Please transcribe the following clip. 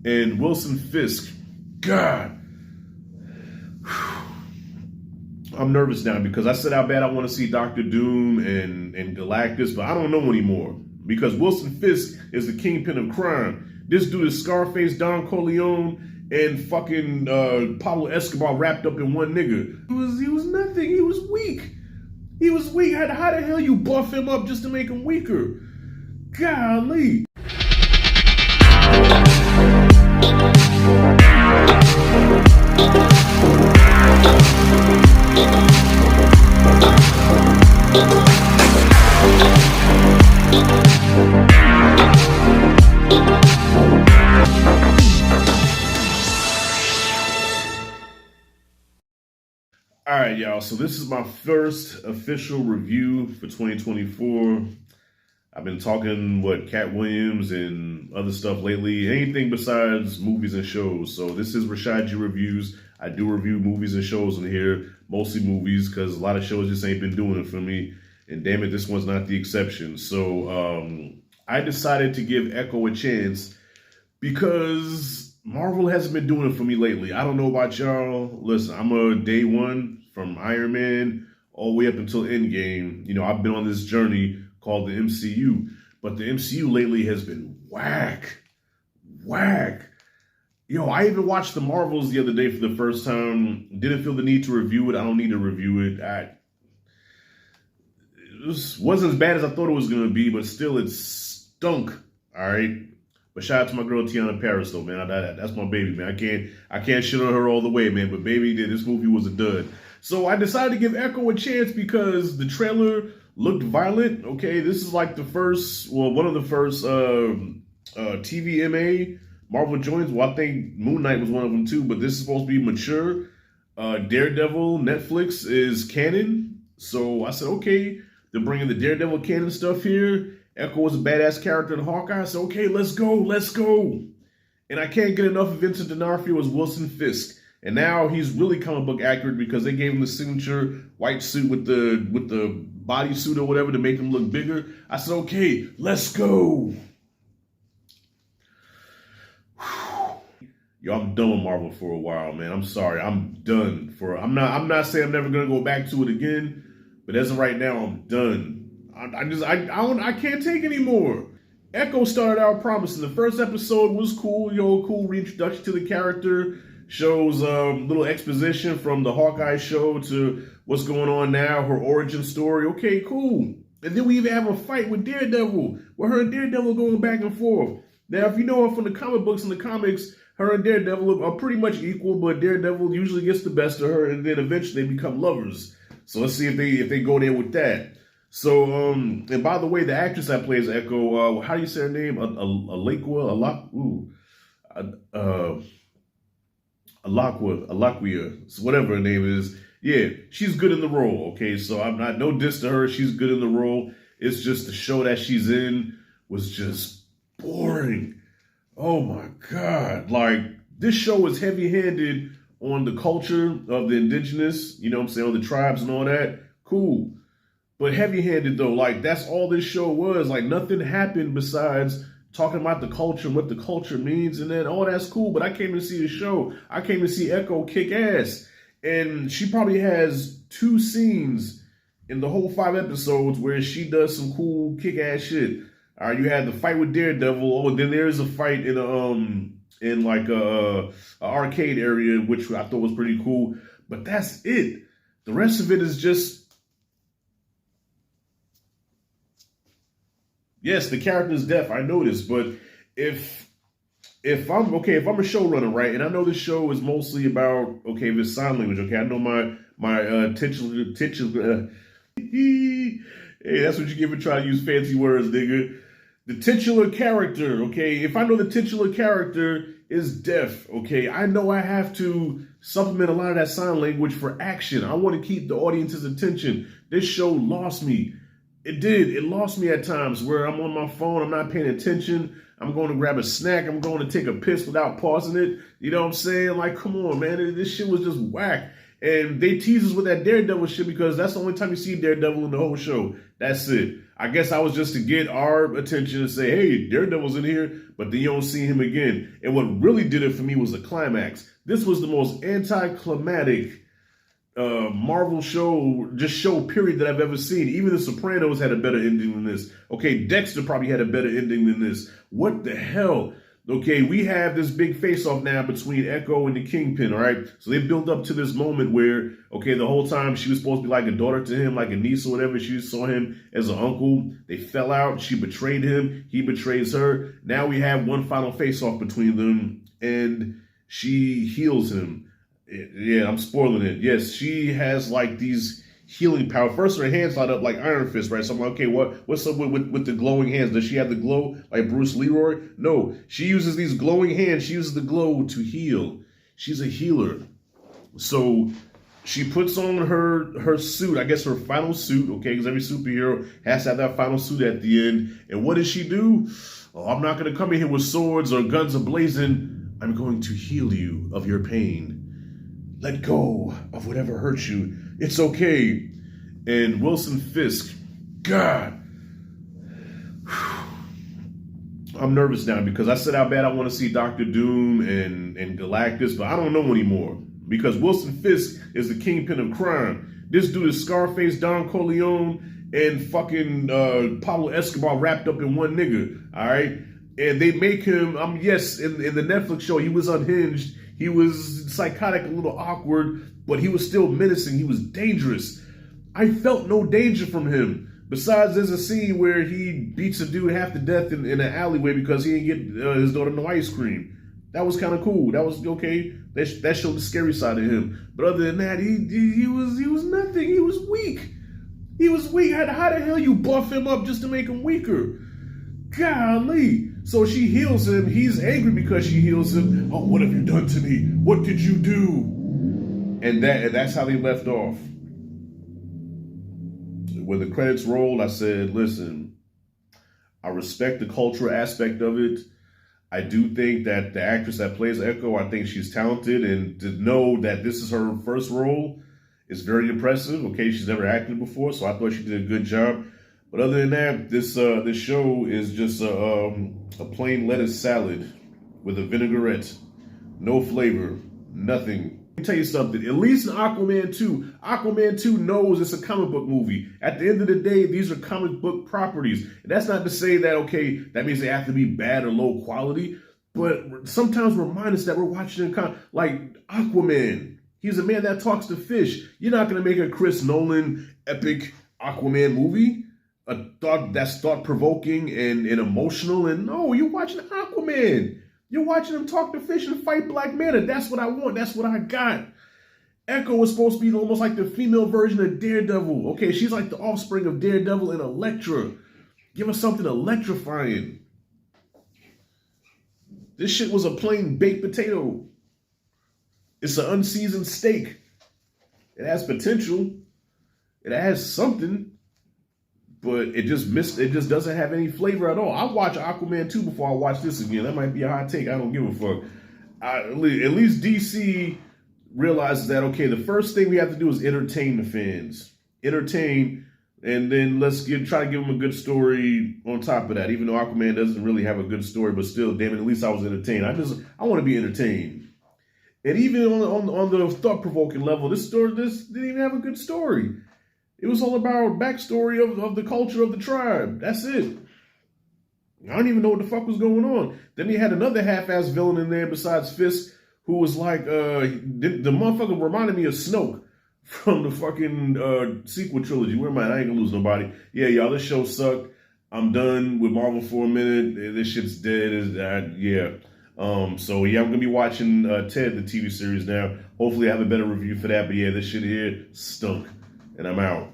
And Wilson Fisk, God, I'm nervous now because I said how bad I want to see Doctor Doom and Galactus, but I don't know anymore because Wilson Fisk is the kingpin of crime. This dude is Scarface, Don Corleone, and fucking Pablo Escobar wrapped up in one nigga. He was nothing. He was weak. He was weak. How the hell you buff him up just to make him weaker? Golly. All right, y'all. So this is my first official review for 2024. I've been talking, Cat Williams and other stuff lately. Anything besides movies and shows. So this is Rashad G Reviews. I do review movies and shows in here. Mostly movies because a lot of shows just ain't been doing it for me. And damn it, this one's not the exception. So I decided to give Echo a chance because Marvel hasn't been doing it for me lately. I don't know about y'all. Listen, I'm a day one from Iron Man all the way up until Endgame. You know, I've been on this journey called the MCU. But the MCU lately has been whack. Yo, I even watched the Marvels the other day for the first time. Didn't feel the need to review it. I don't need to review it. It wasn't as bad as I thought it was going to be, but still it stunk. All right. But shout out to my girl Tiana Paris though, man. That's my baby, man. I can't shit on her all the way, man. But baby, this movie was a dud. So I decided to give Echo a chance because the trailer looked violent. Okay, this is like one of the first TVMA Marvel joints. Well, I think Moon Knight was one of them too. But this is supposed to be mature. Daredevil Netflix is canon. So I said, okay, they're bringing the Daredevil canon stuff here. Echo was a badass character in Hawkeye, so okay, let's go. And I can't get enough of Vincent D'Onofrio as Wilson Fisk. And now he's really comic book accurate because they gave him the signature white suit with the bodysuit or whatever to make him look bigger. I said, okay, let's go. Yo, I'm done with Marvel for a while, man. I'm sorry, I'm done. I'm not saying I'm never gonna go back to it again, but as of right now, I'm done. I can't take anymore. Echo started out promising. The first episode was cool, cool reintroduction to the character. Shows little exposition from the Hawkeye show to what's going on now, her origin story. Okay, cool. And then we even have a fight with Daredevil, where her and Daredevil going back and forth. Now, if you know her from the comic books and the comics, her and Daredevil are pretty much equal, but Daredevil usually gets the best of her, and then eventually they become lovers. So let's see if they go there with that. So, and by the way, the actress that plays Echo, how do you say her name? Alaquia, so whatever her name is. Yeah, she's good in the role, okay? So I'm not, no diss to her. She's good in the role. It's just the show that she's in was just boring. Oh my God. Like, this show is heavy-handed on the culture of the indigenous, you know what I'm saying, on the tribes and all that. Cool. But heavy-handed though, like that's all this show was. Like nothing happened besides talking about the culture and what the culture means, and then that's cool. But I came to see the show. I came to see Echo kick ass, and she probably has 2 scenes in the whole 5 episodes where she does some cool kick ass shit. All right, you had the fight with Daredevil. Oh, and then there's a fight in like a arcade area, which I thought was pretty cool. But that's it. The rest of it is just. Yes, the character is deaf. I know this, but if I'm a showrunner, right, and I know this show is mostly about this sign language. Okay, I know my titular. Hey, that's what you get for trying to use fancy words, nigga. The titular character. Okay, if I know the titular character is deaf, okay, I know I have to supplement a lot of that sign language for action. I want to keep the audience's attention. This show lost me. It did. It lost me at times where I'm on my phone. I'm not paying attention. I'm going to grab a snack. I'm going to take a piss without pausing it. You know what I'm saying? Like, come on, man. This shit was just whack. And they tease us with that Daredevil shit because that's the only time you see Daredevil in the whole show. That's it. I guess I was just to get our attention and say, hey, Daredevil's in here, but then you don't see him again. And what really did it for me was the climax. This was the most anticlimactic Marvel show period that I've ever seen. Even The Sopranos had a better ending than this. Okay, Dexter probably had a better ending than this. What the hell? Okay, we have this big face-off now between Echo and the Kingpin, all right? So they built up to this moment where, okay, the whole time she was supposed to be like a daughter to him, like a niece or whatever. She saw him as an uncle. They fell out. She betrayed him. He betrays her. Now we have one final face-off between them, and she heals him. Yeah, I'm spoiling it. Yes, she has like these healing power. First, her hands light up like Iron Fist, right? So I'm like, okay, what's up with the glowing hands? Does she have the glow like Bruce Leroy? No, she uses these glowing hands. She uses the glow to heal. She's a healer. So she puts on her suit, I guess her final suit, okay, because every superhero has to have that final suit at the end. And what does she do? Oh, I'm not going to come in here with swords or guns ablazing. I'm going to heal you of your pain. Let go of whatever hurt you. It's okay. And Wilson Fisk, God, I'm nervous now because I said how bad I want to see Doctor Doom and Galactus, but I don't know anymore because Wilson Fisk is the kingpin of crime. This dude is Scarface, Don Corleone, and fucking Pablo Escobar wrapped up in one nigga, all right? And they make him, yes, in the Netflix show, he was unhinged. He was psychotic, a little awkward, but he was still menacing. He was dangerous. I felt no danger from him. Besides, there's a scene where he beats a dude half to death in an alleyway because he didn't get his daughter no ice cream. That was kind of cool. That was okay. That showed the scary side of him. But other than that, he was nothing. He was weak. He was weak. How the hell you buff him up just to make him weaker? Golly. So she heals him. He's angry because she heals him. Oh, what have you done to me? What did you do? And that's how they left off. When the credits rolled, I said, listen, I respect the cultural aspect of it. I do think that the actress that plays Echo, I think she's talented. And to know that this is her first role is very impressive. Okay, she's never acted before, so I thought she did a good job. But other than that, this show is just a plain lettuce salad with a vinaigrette. No flavor, nothing. Let me tell you something, at least in Aquaman 2 knows it's a comic book movie. At the end of the day, these are comic book properties. And that's not to say that, okay, that means they have to be bad or low quality. But sometimes remind us that we're watching like Aquaman. He's a man that talks to fish. You're not going to make a Chris Nolan epic Aquaman movie. That's thought-provoking and emotional. And no, you're watching Aquaman. You're watching him talk to fish and fight Black Manta. That's what I want. That's what I got. Echo was supposed to be almost like the female version of Daredevil. Okay, she's like the offspring of Daredevil and Elektra. Give us something electrifying. This shit was a plain baked potato. It's an unseasoned steak. It has potential. It has something. But it just doesn't have any flavor at all. I watch Aquaman 2 before I watch this again. That might be a hot take. I don't give a fuck. At least DC realizes that, okay, the first thing we have to do is entertain the fans. Entertain, and then let's try to give them a good story on top of that. Even though Aquaman doesn't really have a good story, but still, damn it, at least I was entertained. I want to be entertained. And even on the thought-provoking level, this didn't even have a good story. It was all about backstory of the culture of the tribe. That's it. I don't even know what the fuck was going on. Then he had another half-ass villain in there besides Fisk, who was like, the motherfucker reminded me of Snoke from the fucking sequel trilogy. Where am I? I ain't gonna lose nobody. Yeah, y'all, this show sucked. I'm done with Marvel for a minute. This shit's dead. Yeah. So yeah, I'm gonna be watching Ted, the TV series now. Hopefully I have a better review for that. But yeah, this shit here stunk. And I'm out.